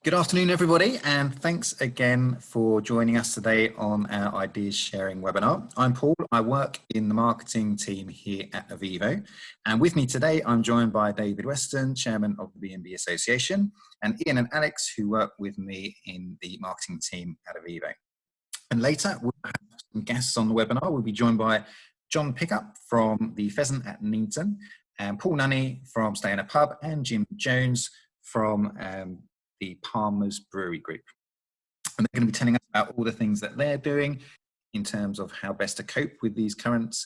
Good afternoon, everybody, and thanks again for joining us today on our Ideas Sharing webinar. I'm Paul. I work in the marketing team here at eviivo, and with me today I'm joined by David Weston, Chairman of the B&B Association, and Ian and Alex, who work with me in the marketing team at eviivo. And later we'll have some guests on the webinar. We'll be joined by John Pickup from the Pheasant at Needton, and Paul Nunney from Stay in a Pub, and Jim Jones from the Palmer's Brewery Group. And they're going to be telling us about all the things that they're doing in terms of how best to cope with these current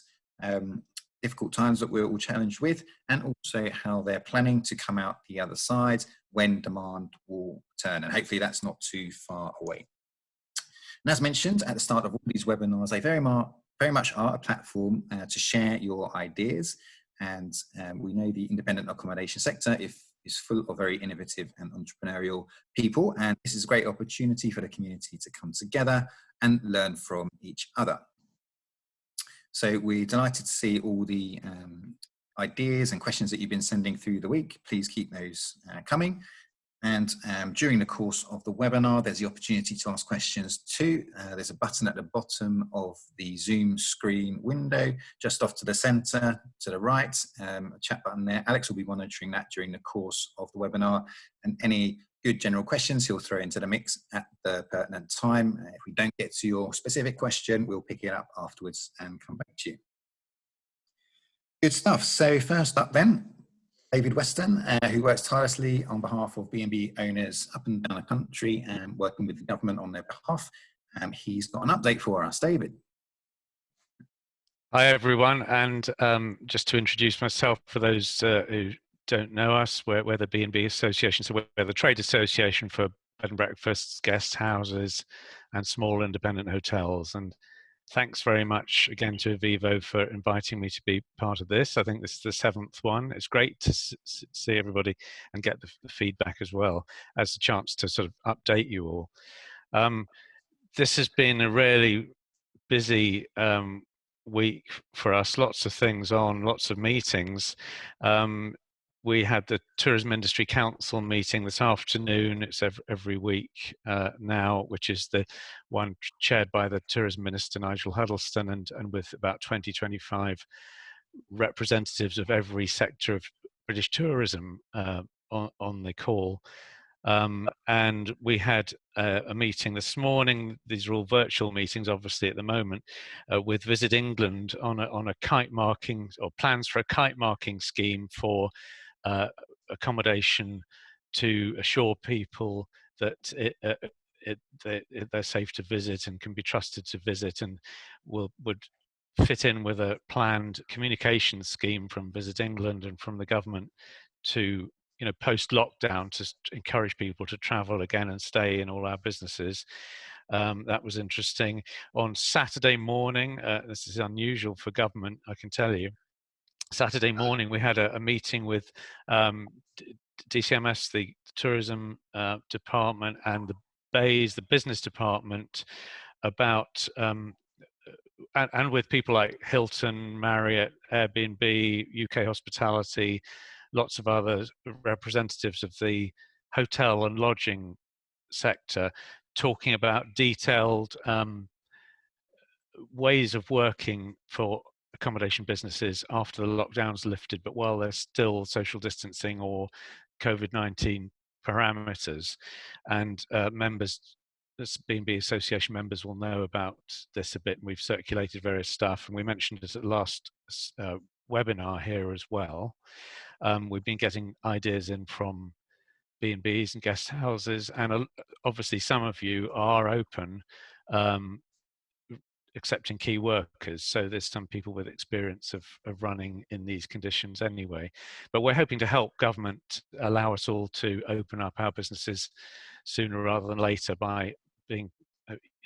difficult times that we're all challenged with, and also how they're planning to come out the other side when demand will return. And hopefully that's not too far away. And as mentioned at the start of all these webinars, they very much are a platform to share your ideas. And we know the independent accommodation sector is full of very innovative and entrepreneurial people, and this is a great opportunity for the community to come together and learn from each other. So we're delighted to see all the ideas and questions that you've been sending through the week. Please keep those coming. And during the course of the webinar, there's the opportunity to ask questions too. There's a button at the bottom of the Zoom screen window, just off to the center, to the right, a chat button there. Alex will be monitoring that during the course of the webinar, and any good general questions he'll throw into the mix at the pertinent time. If we don't get to your specific question, we'll pick it up afterwards and come back to you. Good stuff. So first up then, David Weston, who works tirelessly on behalf of B&B owners up and down the country and working with the government on their behalf. He's got an update for us. David. Hi, everyone. And just to introduce myself for those who don't know us, we're the B&B Association. So we're the trade association for bed and breakfasts, guest houses, and small independent hotels. And thanks very much again to eviivo for inviting me to be part of this. I think this is the 7th one. It's great to see everybody and get the feedback as well as a chance to sort of update you all. This has been a really busy week for us, lots of things on, lots of meetings. We had the Tourism Industry Council meeting this afternoon. It's every week now, which is the one chaired by the Tourism Minister, Nigel Huddleston, and with about 20-25 representatives of every sector of British tourism on the call. And we had a meeting this morning. These are all virtual meetings, obviously, at the moment, with Visit England on a kite marking, or plans for a kite marking scheme for accommodation to assure people that they're safe to visit and can be trusted to visit, and would fit in with a planned communication scheme from Visit England and from the government to, post-lockdown, to encourage people to travel again and stay in all our businesses. That was interesting. On Saturday morning, this is unusual for government, I can tell you. Saturday morning, we had a meeting with DCMS, the tourism department, and the Bays, the business department, about and with people like Hilton, Marriott, Airbnb, UK Hospitality, lots of other representatives of the hotel and lodging sector, talking about detailed ways of working for accommodation businesses after the lockdown's lifted, but while there's still social distancing or COVID-19 parameters. And members, this B&B Association members, will know about this a bit. We've circulated various stuff, and we mentioned this at the last webinar here as well. We've been getting ideas in from B&Bs and guest houses, and obviously some of you are open, accepting key workers, so there's some people with experience of running in these conditions anyway. But we're hoping to help government allow us all to open up our businesses sooner rather than later by being,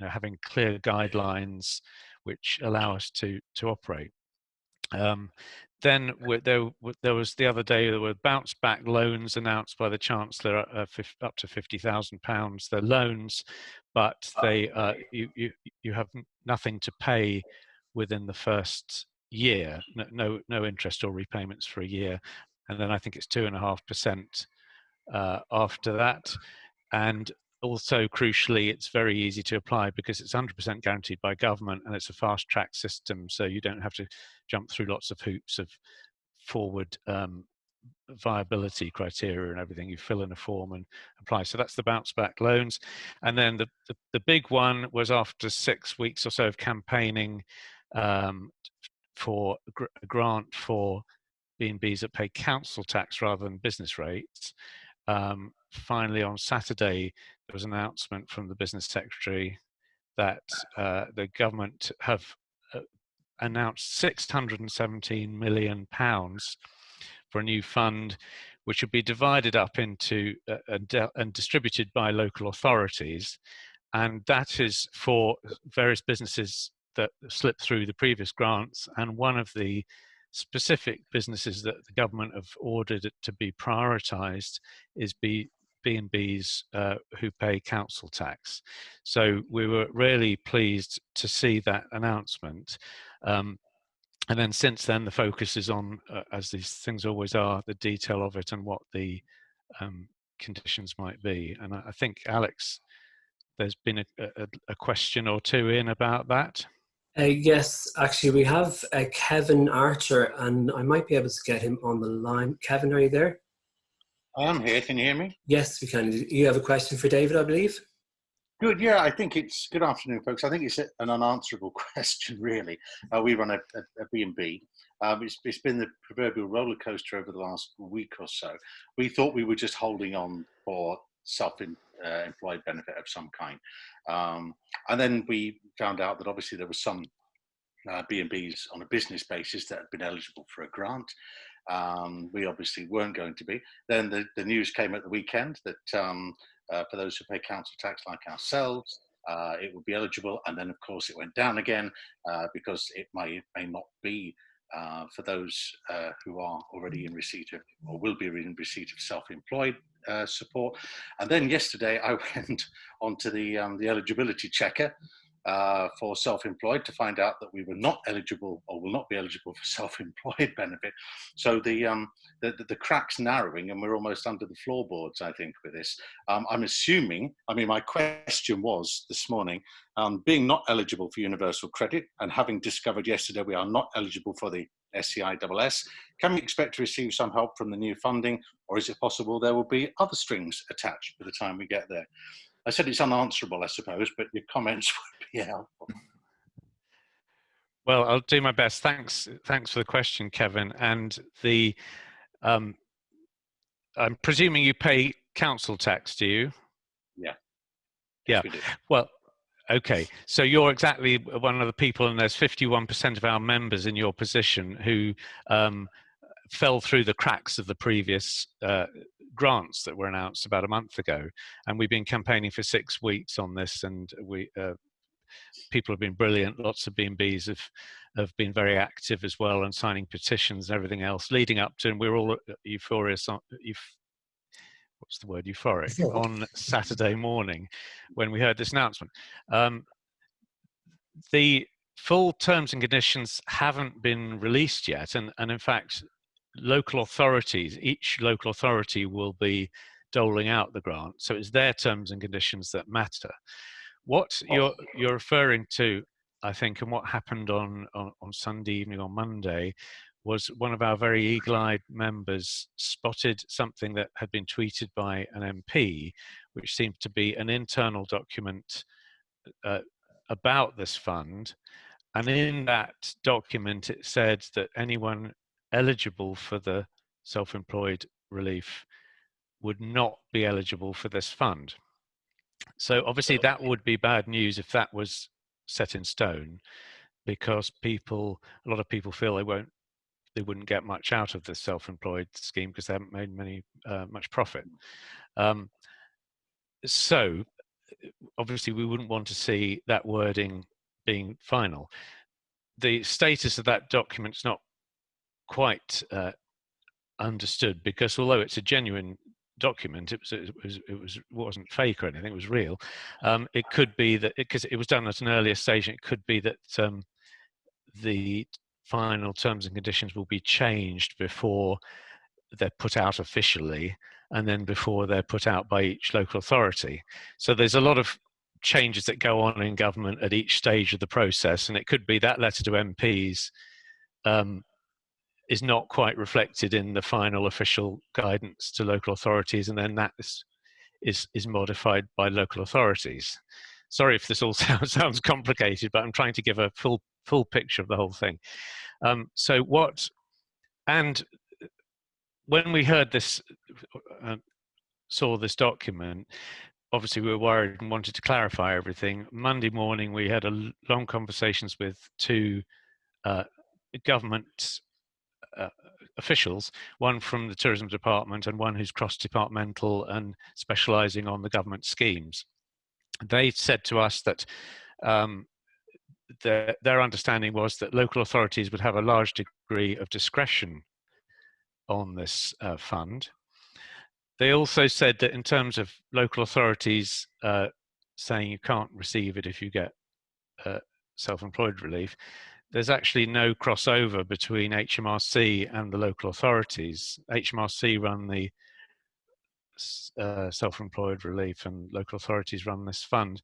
having clear guidelines which allow us to operate. Then there was the other day, there were bounce back loans announced by the Chancellor, up to £50,000. They're loans, but they you have nothing to pay within the first year, no interest or repayments for a year, and then I think it's 2.5% after that. and also crucially, it's very easy to apply because it's 100% guaranteed by government, and it's a fast track system, so you don't have to jump through lots of hoops of forward viability criteria and everything. You fill in a form and apply. So that's the bounce back loans. And then the big one was after 6 weeks or so of campaigning for a grant for B&Bs that pay council tax rather than business rates. Finally, on Saturday, there was an announcement from the business secretary that the government have announced £617 million for a new fund, which would be divided up into and distributed by local authorities. And that is for various businesses that slipped through the previous grants. And one of the specific businesses that the government have ordered it to be prioritised is B&Bs who pay council tax. So we were really pleased to see that announcement. And then since then, the focus is on, as these things always are, the detail of it and what the conditions might be. And I think, Alex, there's been a question or two in about that. Yes, actually, we have Kevin Archer, and I might be able to get him on the line. Kevin, are you there? I am here. Can you hear me? Yes, we can. You have a question for David, I believe? Good. Yeah, I think it's good afternoon, folks. I think it's an unanswerable question, really. We run a B&B. It's been the proverbial roller coaster over the last week or so. We thought we were just holding on for self-employed benefit of some kind. And then we found out that obviously there were some B&Bs on a business basis that had been eligible for a grant. We obviously weren't going to be. Then the news came at the weekend that for those who pay council tax like ourselves, it would be eligible. And then, of course, it went down again because it may not be for those who are already in receipt of, or will be in receipt of self-employed support. And then yesterday I went onto the eligibility checker for self-employed to find out that we were not eligible or will not be eligible for self-employed benefit. So the cracks narrowing, and we're almost under the floorboards, I think, with this. I'm assuming, my question was this morning, being not eligible for universal credit and having discovered yesterday we are not eligible for the SEISS, can we expect to receive some help from the new funding, or is it possible there will be other strings attached by the time we get there? I said it's unanswerable, I suppose, but your comments would be helpful. Well, I'll do my best. Thanks for the question, Kevin. And I'm presuming you pay council tax, do you? Yeah. Yeah. Yes, we do. Well, okay. So you're exactly one of the people, and there's 51% of our members in your position who fell through the cracks of the previous grants that were announced about a month ago, and we've been campaigning for 6 weeks on this, and people have been brilliant. Lots of B&Bs have been very active as well, and signing petitions and everything else leading up to, and we're all euphoric on Saturday morning when we heard this announcement. The full terms and conditions haven't been released yet, and in fact local authorities, each local authority will be doling out the grant, so it's their terms and conditions that matter. What you're referring to, I think, and what happened on Sunday evening, on Monday, was one of our very eagle-eyed members spotted something that had been tweeted by an MP, which seemed to be an internal document about this fund. And in that document, it said that anyone eligible for the self-employed relief would not be eligible for this fund. So obviously that would be bad news if that was set in stone, because a lot of people feel they wouldn't get much out of the self-employed scheme because they haven't made much profit. So obviously we wouldn't want to see that wording being final. The status of that document is not quite understood, because although it's a genuine document, it wasn't fake or anything, it was real. It could be that, because it was done at an earlier stage, it could be that the final terms and conditions will be changed before they're put out officially, and then before they're put out by each local authority. So there's a lot of changes that go on in government at each stage of the process, and it could be that letter to MPs is not quite reflected in the final official guidance to local authorities, and then that is modified by local authorities. Sorry if this all sounds complicated, but I'm trying to give a full picture of the whole thing. And when we heard this, saw this document, obviously we were worried and wanted to clarify everything. Monday morning, we had long conversations with two government officials, one from the tourism department and one who's cross-departmental and specialising on the government schemes. They said to us that their understanding was that local authorities would have a large degree of discretion on this fund. They also said that in terms of local authorities saying you can't receive it if you get self-employed relief, there's actually no crossover between HMRC and the local authorities. HMRC run the self-employed relief and local authorities run this fund.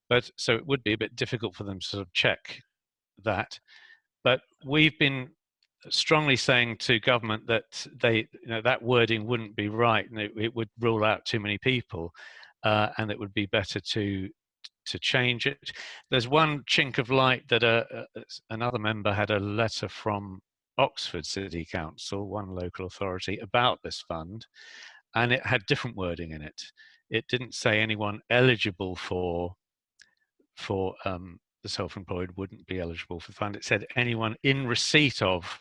But so it would be a bit difficult for them to sort of check that. But we've been strongly saying to government that that wording wouldn't be right, and it would rule out too many people, and it would be better to change it. There's one chink of light that another member had a letter from Oxford City Council, one local authority, about this fund, and it had different wording in it. It didn't say anyone eligible for the self-employed wouldn't be eligible for the fund. It said anyone in receipt of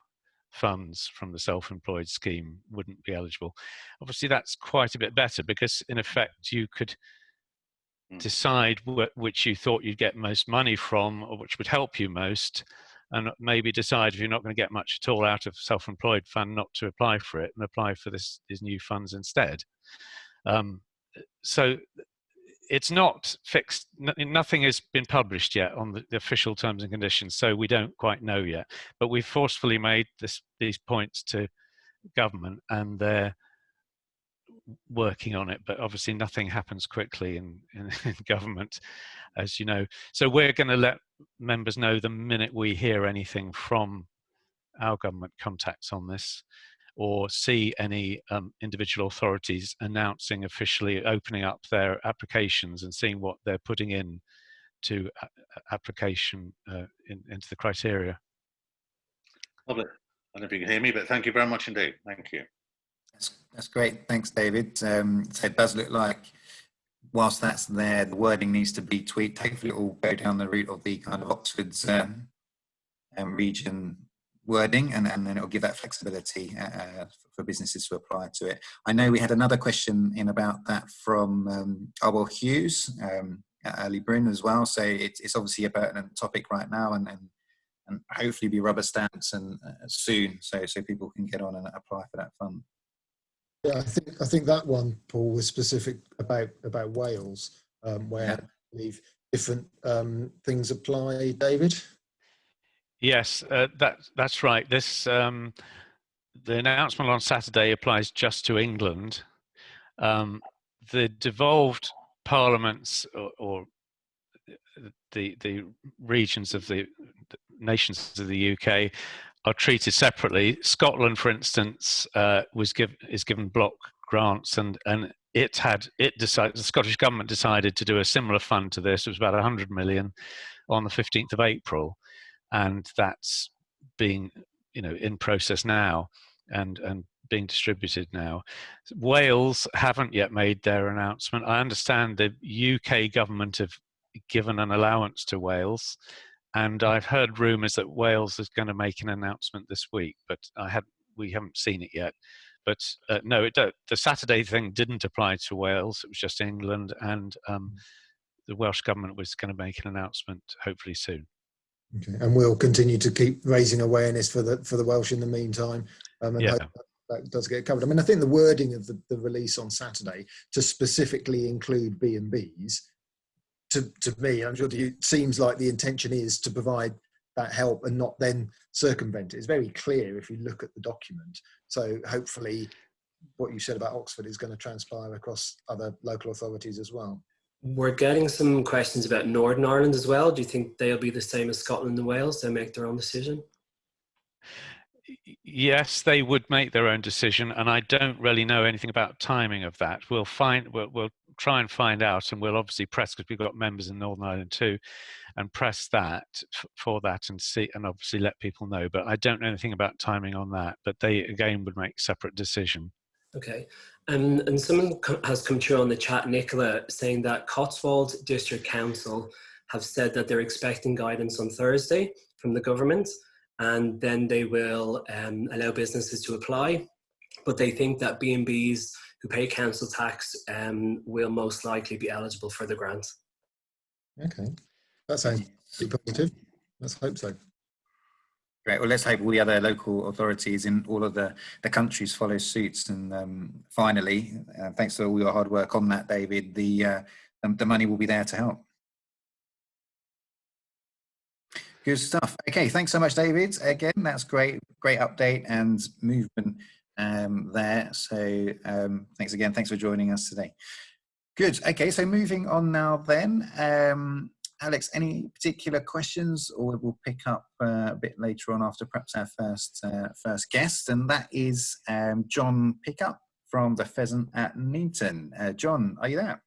funds from the self-employed scheme wouldn't be eligible. Obviously, that's quite a bit better, because in effect you could decide which you thought you'd get most money from, or which would help you most, and maybe decide if you're not going to get much at all out of self-employed fund, not to apply for it and apply for these new funds instead. So it's not fixed. Nothing has been published yet on the official terms and conditions, so we don't quite know yet. But we've forcefully made these points to government, and they're working on it. But obviously nothing happens quickly in government, as you know. So we're going to let members know the minute we hear anything from our government contacts on this, or see any individual authorities announcing officially opening up their applications and seeing what they're putting in to application into the criteria. Lovely. I don't know if you can hear me, but thank you very much indeed. Thank you. That's great. Thanks, David. So it does look like, whilst that's there, the wording needs to be tweaked. Hopefully it will go down the route of the kind of Oxford's region wording, and then it'll give that flexibility for businesses to apply to it. I know we had another question in about that from Hughes at Early Bryn as well. So it's obviously a pertinent topic right now, and hopefully be rubber stamps and soon, so people can get on and apply for that fund. Yeah, I think that one, Paul, was specific about Wales, where I believe different things apply. David? Yes, that's right. This the announcement on Saturday applies just to England. The devolved parliaments or the regions of the nations of the UK are treated separately. Scotland, for instance, is given block grants, and the Scottish government decided to do a similar fund to this. It was about 100 million on the 15th of April, and that's being in process now and being distributed now. Wales haven't yet made their announcement. I understand the UK government have given an allowance to Wales, and I've heard rumours that Wales is going to make an announcement this week, but we haven't seen it yet. But no, the Saturday thing didn't apply to Wales. It was just England, and the Welsh government was going to make an announcement hopefully soon. Okay, and we'll continue to keep raising awareness for the Welsh in the meantime, and hope that does get covered. I mean, I think the wording of the release on Saturday to specifically include B&Bs, to me, I'm sure to you, seems like the intention is to provide that help and not then circumvent it. It's very clear if you look at the document. So hopefully what you said about Oxford is going to transpire across other local authorities as well. We're getting some questions about Northern Ireland as well. Do you think they'll be the same as Scotland and Wales? They'll make their own decision? Yes, they would make their own decision, and I don't really know anything about timing of that. We'll try and find out, and we'll obviously press, because we've got members in Northern Ireland too, and press that for that and see, and obviously let people know. But I don't know anything about timing on that. But they again would make a separate decision. Okay, and someone has come through on the chat, Nicola, saying that Cotswold District Council have said that they're expecting guidance on Thursday from the government, and then they will allow businesses to apply. But they think that B&Bs who pay council tax will most likely be eligible for the grant. Okay, that sounds pretty positive. Let's hope so. Great. Well, let's hope all the other local authorities in all of the countries follow suit. And finally, thanks for all your hard work on that, David, the money will be there to help. Good stuff. Okay, thanks so much, David. Again, that's great update and movement there. So thanks again. Thanks for joining us today. Good. Okay, so moving on now then. Alex, any particular questions, or we'll pick up a bit later on after perhaps our first guest, and that is John Pickup from the Pheasant at Neaton. John, are you there?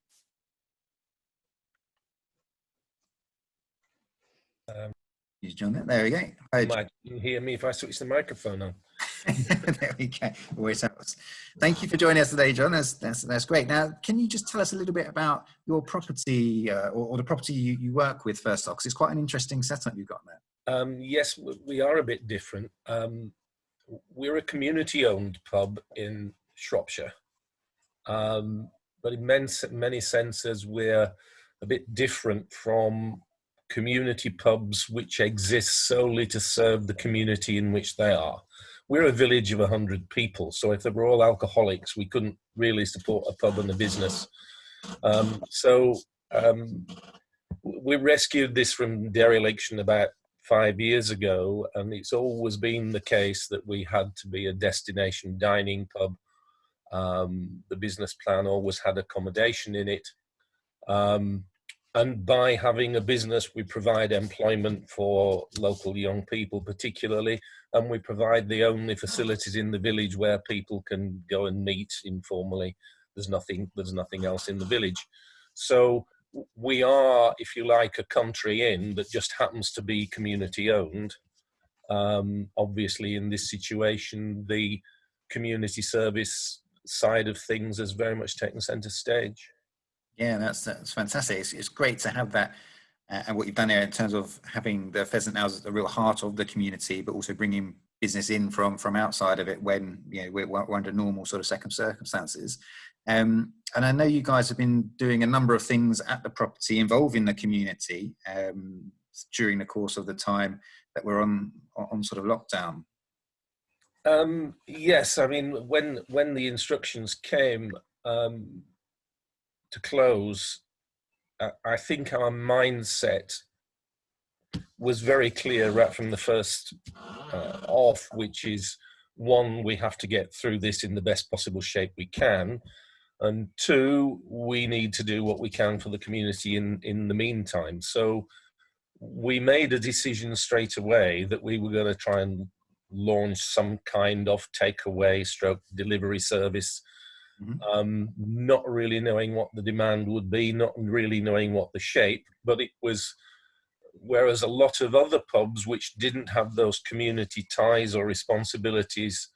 Is John there? There we go. Hi, Mike, can you hear me if I switch the microphone on? There we go. Always helps. Thank you for joining us today, John. That's great. Now, can you just tell us a little bit about your property or the property you work with first off? Because it's quite an interesting setup you've got there. Yes, we are a bit different. We're a community-owned pub in Shropshire, but in many senses we're a bit different from community pubs which exist solely to serve the community in which they are. We're a village of 100 people, so if they were all alcoholics, we couldn't really support a pub and a business. We rescued this from dereliction about 5 years ago, and it's always been the case that we had to be a destination dining pub. The business plan always had accommodation in it. And by having a business, we provide employment for local young people particularly, and we provide the only facilities in the village where people can go and meet informally. There's nothing else in the village. So we are, if you like, a country inn that just happens to be community owned. Obviously in this situation, the community service side of things has very much taken centre stage. Yeah, that's fantastic. It's great to have that, and what you've done there in terms of having the Pheasant House at the real heart of the community, but also bringing business in from outside of it when we're under normal sort of circumstances. And I know you guys have been doing a number of things at the property involving the community during the course of the time that we're on sort of lockdown. Yes, I mean when the instructions came to close, I think our mindset was very clear right from the first off, which is, one, we have to get through this in the best possible shape we can, and two, we need to do what we can for the community in the meantime. So we made a decision straight away that we were going to try and launch some kind of takeaway / delivery service. Not really knowing what the demand would be, not really knowing what the shape, but it was, whereas a lot of other pubs which didn't have those community ties or responsibilities,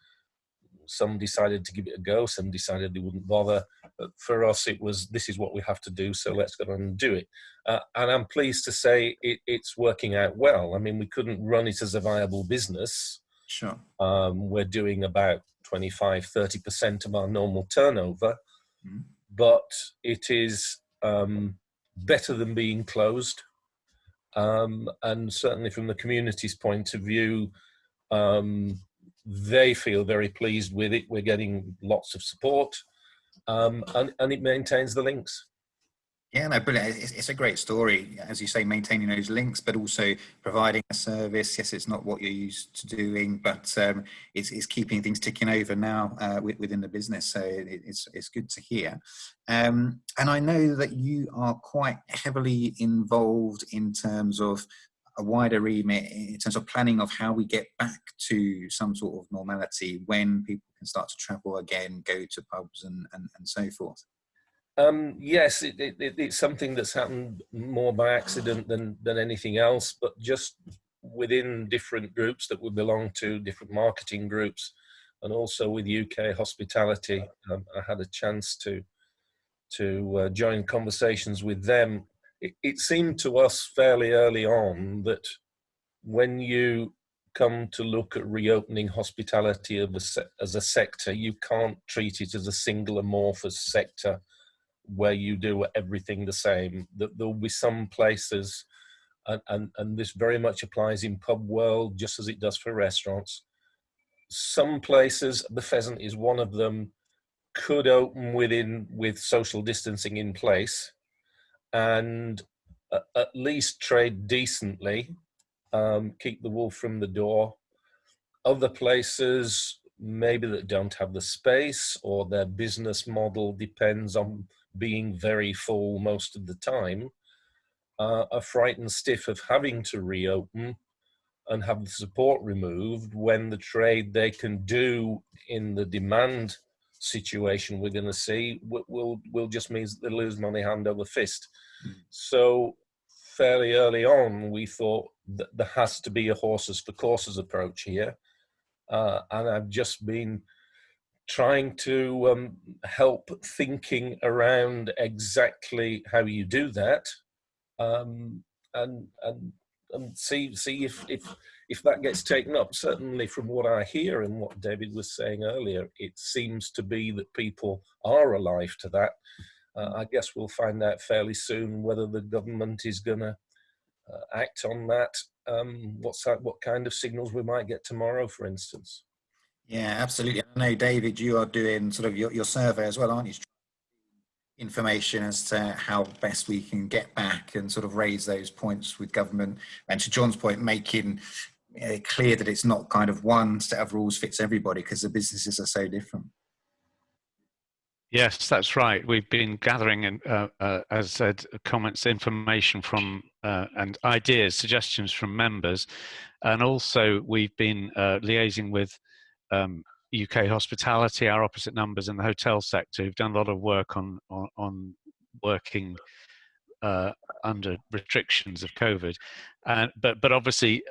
some decided to give it a go, some decided they wouldn't bother. But for us, it was, this is what we have to do, so let's go on and do it. And I'm pleased to say it's working out well. I mean, we couldn't run it as a viable business. Sure. We're doing about 25-30% of our normal turnover, but it is better than being closed, and certainly from the community's point of view, they feel very pleased with it. We're getting lots of support, and it maintains the links. Yeah, no, brilliant. It's a great story, as you say, maintaining those links, but also providing a service. Yes, it's not what you're used to doing, but it's keeping things ticking over now within the business. So it's good to hear. And I know that you are quite heavily involved in terms of a wider remit, in terms of planning of how we get back to some sort of normality when people can start to travel again, go to pubs and so forth. Yes, it's something that's happened more by accident than anything else, but just within different groups that we belong to, different marketing groups, and also with UK hospitality. I had a chance to join conversations with them. It seemed to us fairly early on that when you come to look at reopening hospitality as a sector, you can't treat it as a single amorphous sector where you do everything the same. There'll be some places, and this very much applies in pub world just as it does for restaurants. Some places, the Pheasant is one of them, could open with social distancing in place and at least trade decently, keep the wolf from the door. Other places, maybe that don't have the space, or their business model depends on being very full most of the time, are frightened stiff of having to reopen and have the support removed when the trade they can do in the demand situation we're going to see will just mean that they lose money hand over fist. So fairly early on, we thought that there has to be a horses for courses approach here. And I've just been trying to help thinking around exactly how you do that, and see if that gets taken up. Certainly, from what I hear and what David was saying earlier, it seems to be that people are alive to that. I guess we'll find out fairly soon whether the government is going to act on that. What kind of signals we might get tomorrow, for instance. Yeah, absolutely. I know, David, you are doing sort of your survey as well, aren't you? Information as to how best we can get back and sort of raise those points with government. And to John's point, making clear that it's not kind of one set of rules fits everybody, because the businesses are so different. Yes, that's right. We've been gathering, as I said, comments, information from and ideas, suggestions from members, and also we've been liaising with UK hospitality, our opposite numbers in the hotel sector, who've done a lot of work on working under restrictions of COVID, but obviously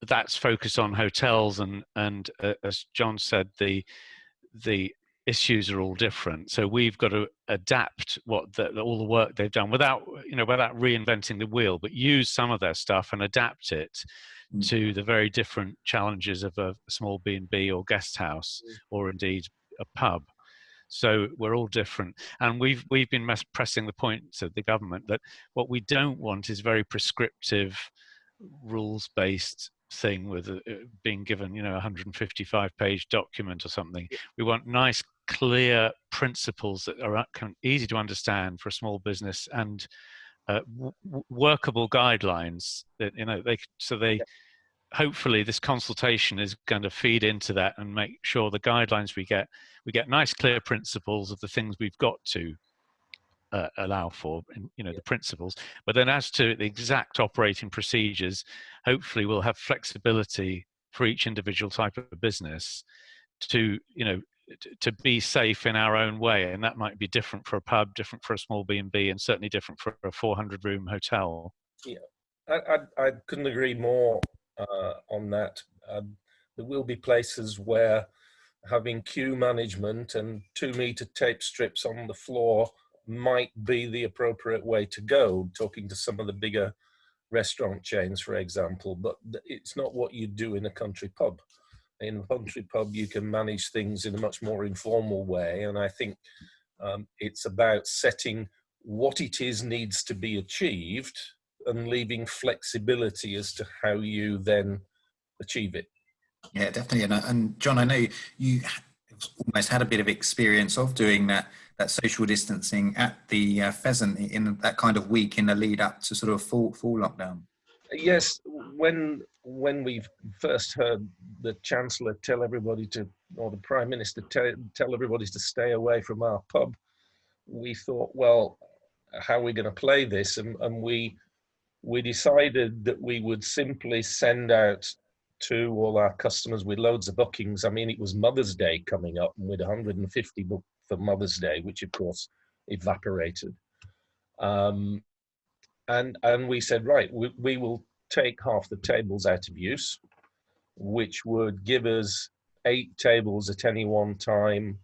that's focused on hotels, and as John said, the issues are all different. So we've got to adapt all the work they've done without reinventing the wheel, but use some of their stuff and adapt it to the very different challenges of a small B&B or guest house, or indeed a pub. So we're all different, and we've been pressing the point to the government that what we don't want is very prescriptive, rules-based thing with being given, 155-page document or something. We want nice, clear principles that are easy to understand for a small business, and workable guidelines that hopefully this consultation is going to feed into that and make sure the guidelines we get nice, clear principles of the things we've got to allow for, the principles. But then as to the exact operating procedures, hopefully we'll have flexibility for each individual type of business to be safe in our own way. And that might be different for a pub, different for a small B&B, and certainly different for a 400-room hotel. Yeah, I couldn't agree more on that. There will be places where having queue management and 2-meter tape strips on the floor might be the appropriate way to go, talking to some of the bigger restaurant chains, for example, but it's not what you do in a country pub. In a country pub, you can manage things in a much more informal way, and I think it's about setting what it is needs to be achieved and leaving flexibility as to how you then achieve it. Yeah, definitely. And John, I know you almost had a bit of experience of doing that that social distancing at the Pheasant in that kind of week in the lead up to sort of full lockdown? Yes, when we first heard the Chancellor tell everybody to, or the Prime Minister tell everybody to stay away from our pub, we thought, well, how are we going to play this? And we decided that we would simply send out to all our customers with loads of bookings. I mean, it was Mother's Day coming up, and with 150 booked for Mother's Day, which of course evaporated. And we said, right, we will take half the tables out of use, which would give us 8 tables at any one time.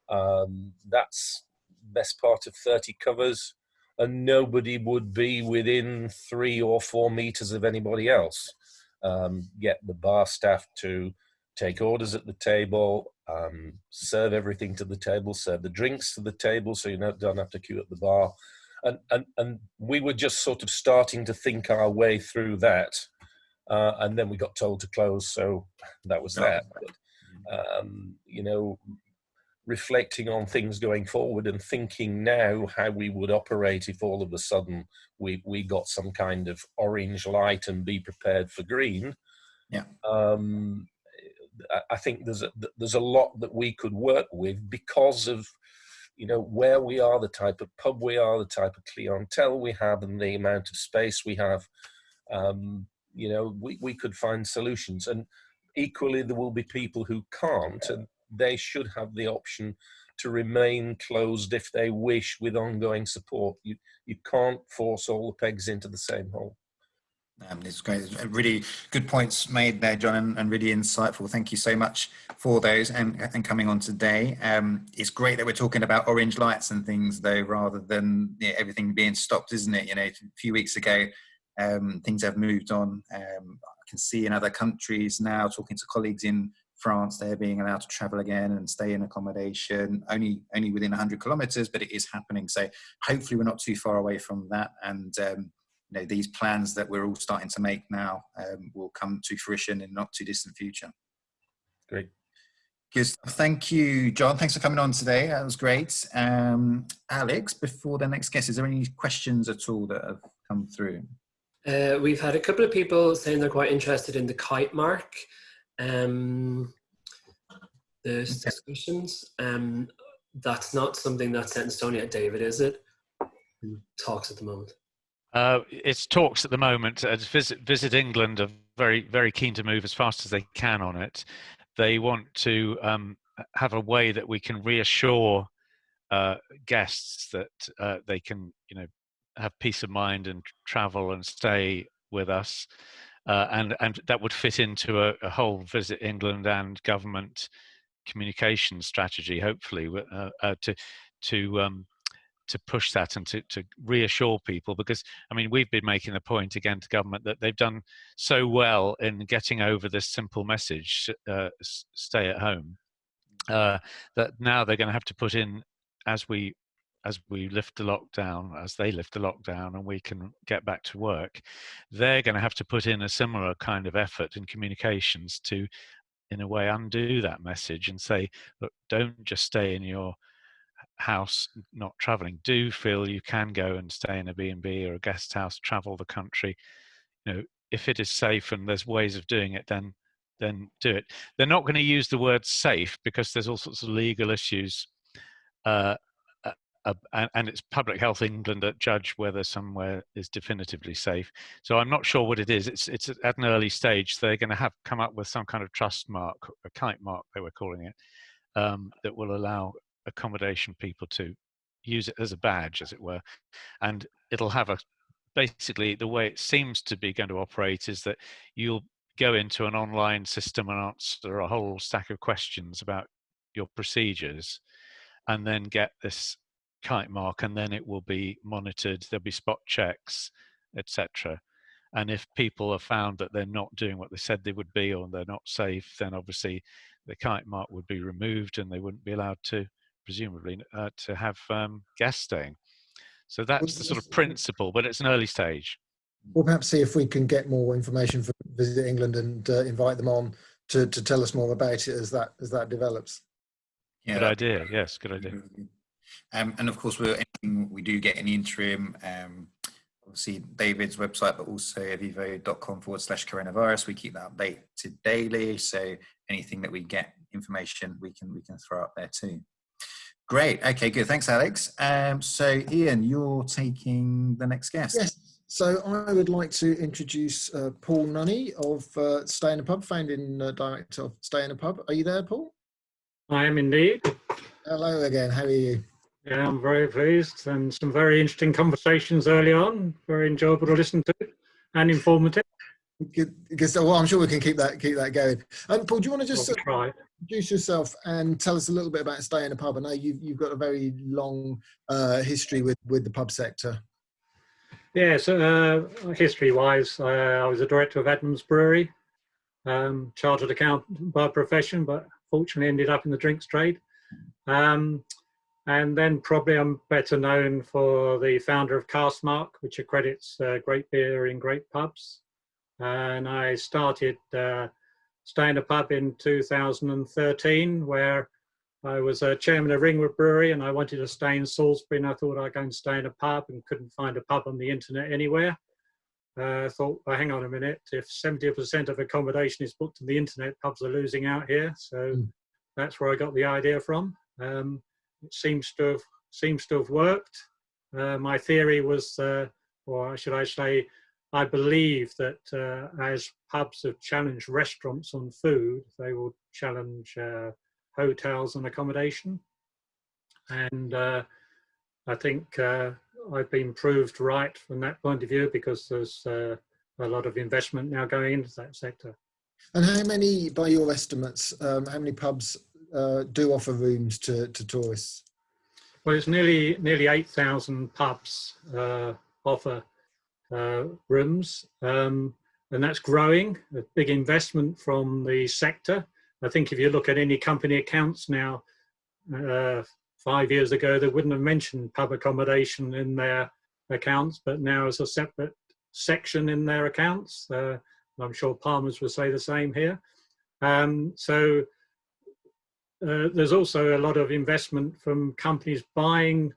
That's best part of 30 covers, and nobody would be within 3 or 4 meters of anybody else. Get the bar staff to take orders at the table, serve everything to the table, serve the drinks to the table, so you don't have to queue at the bar. And we were just sort of starting to think our way through that. And then we got told to close, so that was that. But, you know, reflecting on things going forward and thinking now how we would operate if all of a sudden we got some kind of orange light and be prepared for green. Yeah. I think there's a lot that we could work with because of, you know, where we are, the type of pub we are, the type of clientele we have, and the amount of space we have. You know, we could find solutions. And equally, there will be people who can't, and they should have the option to remain closed if they wish, with ongoing support. You can't force all the pegs into the same hole. It's great. Really good points made there, John, and really insightful. Thank you so much for those and coming on today. It's great that we're talking about orange lights and things, though, rather than everything being stopped, isn't it? You know, a few weeks ago, things have moved on. I can see in other countries now, talking to colleagues in France, they're being allowed to travel again and stay in accommodation, only within 100 kilometers, but it is happening. So hopefully we're not too far away from that. And you know, these plans that we're all starting to make now will come to fruition in not too distant future. Great. Good stuff. Thank you, John. Thanks for coming on today. That was great. Alex, before the next guest, is there any questions at all that have come through? We've had a couple of people saying they're quite interested in the kite mark. There's discussions. That's not something that's set in stone yet, David, is it? Talks at the moment. It's talks at the moment. Visit England are very, very keen to move as fast as they can on it. They want to have a way that we can reassure guests that they can, you know, have peace of mind and travel and stay with us, and that would fit into a whole Visit England and government communication strategy, hopefully, to push that and to reassure people. Because, I mean, we've been making the point again to government that they've done so well in getting over this simple message, stay at home, that now they're going to have to put in, as we lift the lockdown, as they lift the lockdown and we can get back to work, they're going to have to put in a similar kind of effort in communications to, in a way, undo that message and say, look, don't just stay in your house not traveling. Do feel you can go and stay in a B&B or a guest house, travel the country. You know, if it is safe and there's ways of doing it, then do it. They're not going to use the word safe because there's all sorts of legal issues, and it's Public Health England that judge whether somewhere is definitively safe. So I'm not sure what it is. It's at an early stage. They're going to come up with some kind of trust mark, a kite mark they were calling it, that will allow accommodation people to use it as a badge, as it were. And it'll have basically the way it seems to be going to operate is that you'll go into an online system and answer a whole stack of questions about your procedures and then get this kite mark, and then it will be monitored. There'll be spot checks, etc. And if people are found that they're not doing what they said they would be, or they're not safe, then obviously the kite mark would be removed and they wouldn't be allowed to, presumably, to have guests staying. So that's the sort of principle, but it's an early stage. We'll perhaps see if we can get more information from Visit England and invite them on to tell us more about it as that develops. Yeah, good idea. Yes, good idea. And of course, anything we do get in the interim, obviously David's website, but also eviivo.com/coronavirus. We keep that updated daily. So anything that we get information, we can throw up there too. Great. Okay, good. Thanks, Alex. So Ian, you're taking the next guest. Yes. So I would like to introduce Paul Nunney of Stay in a Pub, founding director of Stay in a Pub. Are you there, Paul? I am indeed. Hello again. How are you? Yeah, I'm very pleased, and some very interesting conversations early on. Very enjoyable to listen to and informative. Good. Well, I'm sure we can keep that going. Paul, do you want to just introduce yourself and tell us a little bit about Stay in a Pub? I know you've got a very long history with the pub sector. Yeah, so history-wise, I was a director of Adams Brewery, chartered accountant by profession, but fortunately ended up in the drinks trade. And then probably I'm better known for the founder of Castmark, which accredits great beer in great pubs. And I started Stay in a Pub in 2013, where I was chairman of Ringwood Brewery, and I wanted to stay in Salisbury, and I thought I'd go and stay in a pub, and couldn't find a pub on the internet anywhere. I thought, well, hang on a minute, if 70% of accommodation is booked on the internet, pubs are losing out here. So that's where I got the idea from. It seems to have worked. My theory was, or should I say, I believe that as pubs have challenged restaurants on food, they will challenge hotels on accommodation. And I think I've been proved right from that point of view, because there's a lot of investment now going into that sector. And how many, by your estimates, how many pubs do offer rooms to tourists? Well, it's nearly 8,000 pubs offer rooms, and that's growing. A big investment from the sector. I think if you look at any company accounts now, 5 years ago they wouldn't have mentioned pub accommodation in their accounts, but now it's a separate section in their accounts. I'm sure Palmer's will say the same here. So there's also a lot of investment from companies buying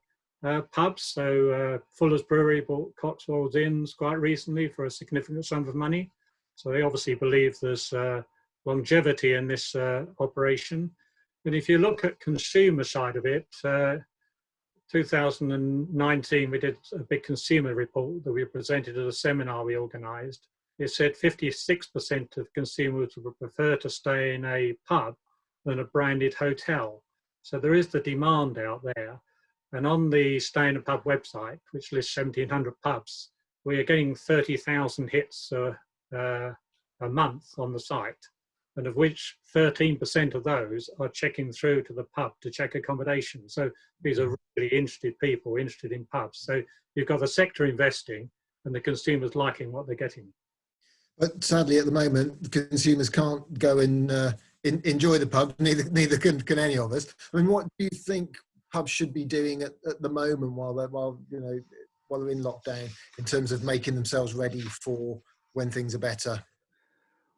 pubs. So Fuller's Brewery bought Cotswolds Inns quite recently for a significant sum of money. So they obviously believe there's longevity in this operation. And if you look at consumer side of it, 2019 we did a big consumer report that we presented at a seminar we organised. It said 56% of consumers would prefer to stay in a pub than a branded hotel. So there is the demand out there. And on the Stay in a Pub website, which lists 1,700 pubs, we are getting 30,000 hits a month on the site, and of which 13% of those are checking through to the pub to check accommodation. So these are really interested people, interested in pubs. So you've got the sector investing and the consumers liking what they're getting. But sadly, at the moment, consumers can't go and enjoy the pub. Neither can any of us. I mean, what do you think pubs should be doing at the moment while they're in lockdown, in terms of making themselves ready for when things are better?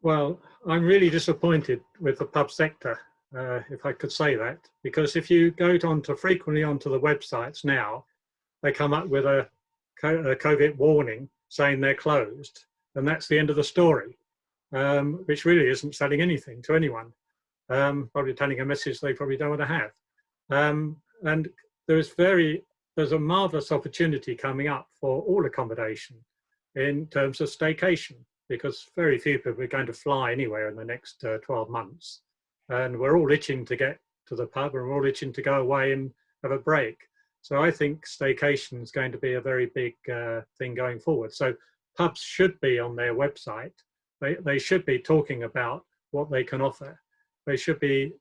Well, I'm really disappointed with the pub sector, if I could say that, because if you go frequently onto the websites now, they come up with a COVID warning saying they're closed, and that's the end of the story, which really isn't selling anything to anyone. Probably telling a message they probably don't want to have. And there's a marvellous opportunity coming up for all accommodation in terms of staycation, because very few people are going to fly anywhere in the next 12 months. And we're all itching to get to the pub, and we're all itching to go away and have a break. So I think staycation is going to be a very big thing going forward. So pubs should be on their website. They should be talking about what they can offer. They should be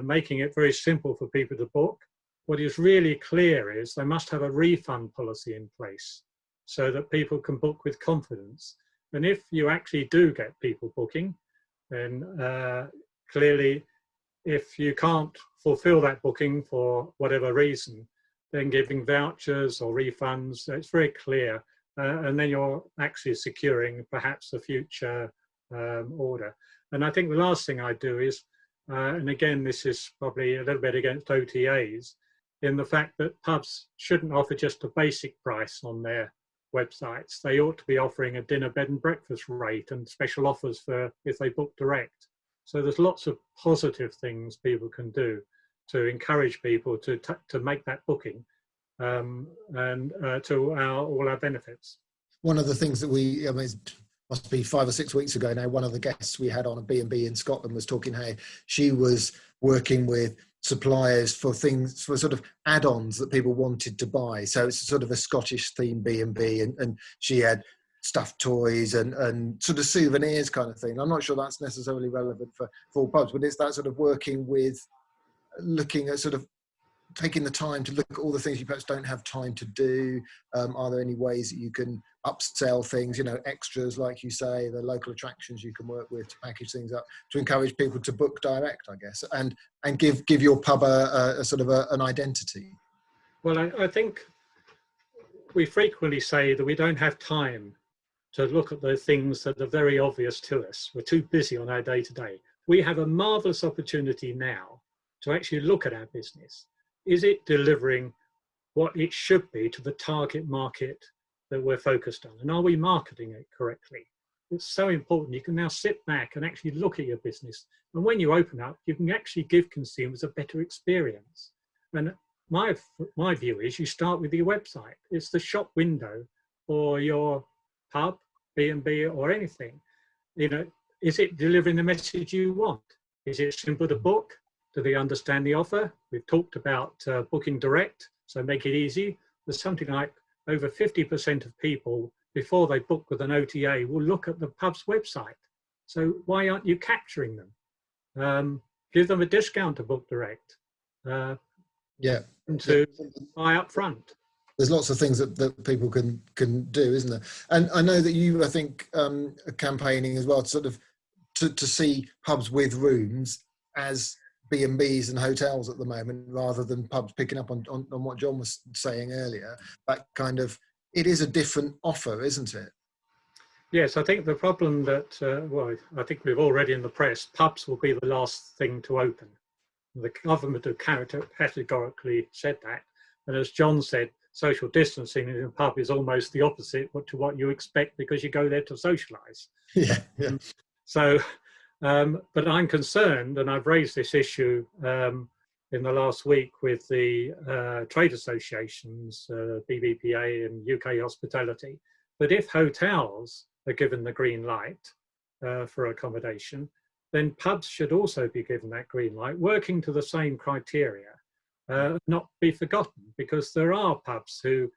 making it very simple for people to book. What is really clear is they must have a refund policy in place so that people can book with confidence. And if you actually do get people booking, then clearly, if you can't fulfill that booking for whatever reason, then giving vouchers or refunds, it's very clear. And then you're actually securing perhaps a future order. And I think the last thing I do is, and again, this is probably a little bit against OTAs, in the fact that pubs shouldn't offer just a basic price on their websites. They ought to be offering a dinner, bed and breakfast rate and special offers for if they book direct. So there's lots of positive things people can do to encourage people to make that booking, and to all our benefits. One of the things that we, I mean, it must be 5 or 6 weeks ago now, one of the guests we had on a B&B in Scotland was talking how she was working with suppliers for things, for sort of add-ons that people wanted to buy. So it's sort of a Scottish themed B&B, and she had stuffed toys and sort of souvenirs kind of thing. I'm not sure that's necessarily relevant for all pubs, but it's that sort of working with, looking at sort of taking the time to look at all the things you perhaps don't have time to do. Are there any ways that you can upsell things, you know, extras, like you say, the local attractions you can work with to package things up, to encourage people to book direct, I guess, and give your pub a sort of an identity? Well, I think we frequently say that we don't have time to look at the things that are very obvious to us. We're too busy on our day-to-day. We have a marvellous opportunity now to actually look at our business. Is it delivering what it should be to the target market that we're focused on? And are we marketing it correctly? It's so important. You can now sit back and actually look at your business. And when you open up, you can actually give consumers a better experience. And my view is you start with your website. It's the shop window for your pub, B&B, or anything. You know, is it delivering the message you want? Is it simple to book? Do they understand the offer? We've talked about booking direct, so make it easy. There's something like over 50% of people, before they book with an OTA, will look at the pub's website. So why aren't you capturing them? Give them a discount to book direct. Yeah. And to buy up front. There's lots of things that people can do, isn't there? And I know that you, I think, are campaigning as well, to sort of to see pubs with rooms as B&Bs and hotels at the moment, rather than pubs, picking up on what John was saying earlier. That kind of, it is a different offer, isn't it? Yes, I think the problem that, well, I think we've already in the press, pubs will be the last thing to open. The government have categorically said that. And as John said, social distancing in a pub is almost the opposite to what you expect, because you go there to socialise. Yeah. So, but I'm concerned, and I've raised this issue in the last week with the trade associations, BBPA and UK Hospitality, that if hotels are given the green light for accommodation, then pubs should also be given that green light, working to the same criteria, not be forgotten, because there are pubs who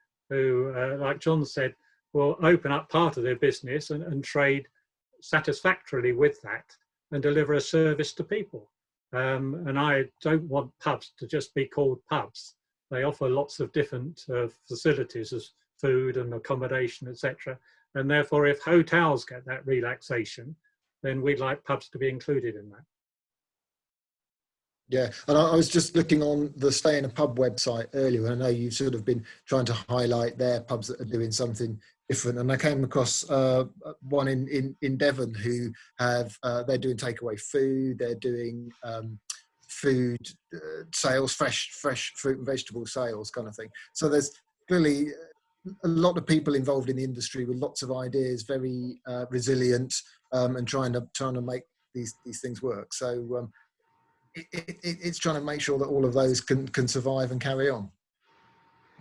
like John said, will open up part of their business and trade satisfactorily with that and deliver a service to people. And I don't want pubs to just be called pubs. They offer lots of different facilities as food and accommodation, etc. And therefore, if hotels get that relaxation, then we'd like pubs to be included in that. Yeah, and I was just looking on the Stay in a Pub website earlier, and I know you've sort of been trying to highlight their pubs that are doing something different. And I came across one in Devon who have, they're doing takeaway food, they're doing food sales, fresh fruit and vegetable sales kind of thing. So there's clearly a lot of people involved in the industry with lots of ideas, very resilient, and trying to make these things work. So it's trying to make sure that all of those can survive and carry on.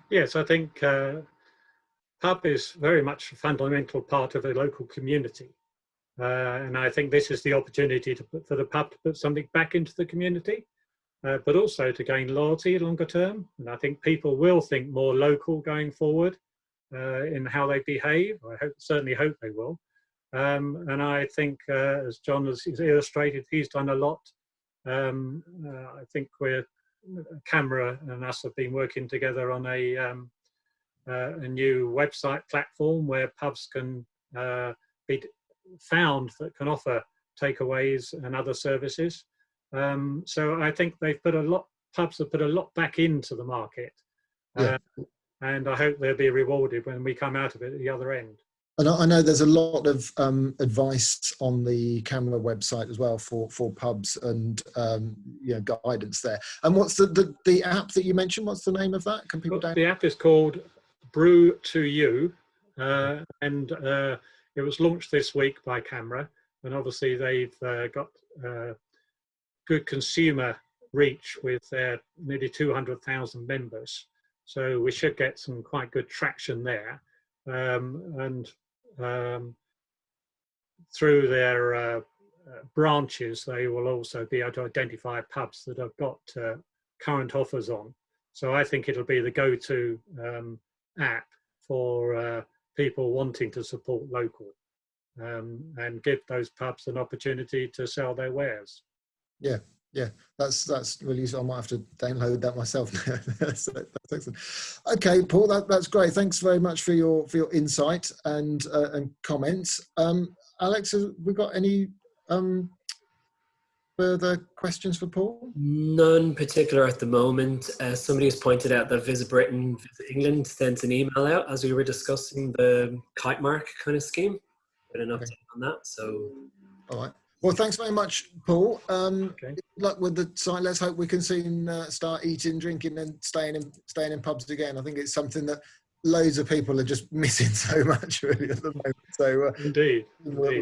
Yes, I think pub is very much a fundamental part of the local community. And I think this is the opportunity for the pub to put something back into the community, but also to gain loyalty longer term. And I think people will think more local going forward in how they behave. I certainly hope they will. And I think, as John has illustrated, he's done a lot. I think Camera and us have been working together on a new website platform where pubs can be found that can offer takeaways and other services. So I think pubs have put a lot back into the market. And I hope they'll be rewarded when we come out of it at the other end. And I know there's a lot of advice on the CAMRA website as well for pubs and guidance there. And what's the app that you mentioned? What's the name of that? Can people download? The app is called Brew to You, and it was launched this week by CAMRA, and obviously they've got good consumer reach with their nearly 200,000 members. So we should get some quite good traction there. And through their branches, they will also be able to identify pubs that have got current offers on. So I think it'll be the go-to app for people wanting to support local and give those pubs an opportunity to sell their wares. Yeah. Yeah, that's really useful. I might have to download that myself. That's excellent. Okay, Paul, that's great. Thanks very much for your insight and comments. Alex, have we got any further questions for Paul? None particular at the moment. Somebody has pointed out that Visit Britain, Visit England sent an email out as we were discussing the kite mark kind of scheme. Got an update on that. So, all right. Well, thanks very much, Paul. Okay. Good luck with the site. Let's hope we can soon start eating, drinking, and staying in pubs again. I think it's something that loads of people are just missing so much really at the moment. So Indeed.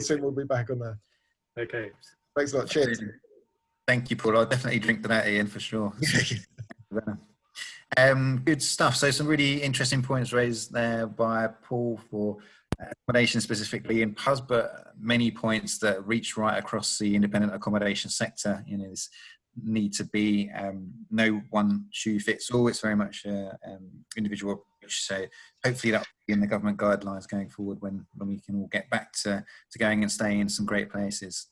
Soon we'll be back on there. Okay. Thanks a lot. Cheers. Thank you, Paul. I'll definitely drink to that, Ian, for sure. Good stuff. So some really interesting points raised there by Paul for accommodation specifically in pubs, but many points that reach right across the independent accommodation sector. You know, this need to be no one shoe fits all. It's very much individual approach. So hopefully that will be in the government guidelines going forward when we can all get back to going and staying in some great places.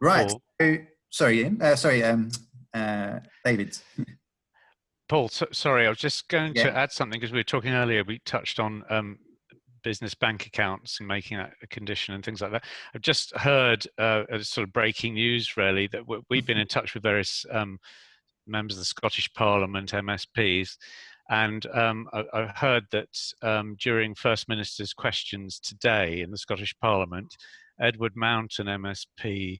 Right. Paul. So, sorry, Ian. David. Paul, sorry, I was just going to add something because we were talking earlier. We touched on business bank accounts and making that a condition and things like that. I've just heard sort of breaking news, really, that we've been in touch with various members of the Scottish Parliament, MSPs, and I've heard that during First Minister's questions today in the Scottish Parliament, Edward Mountain, MSP,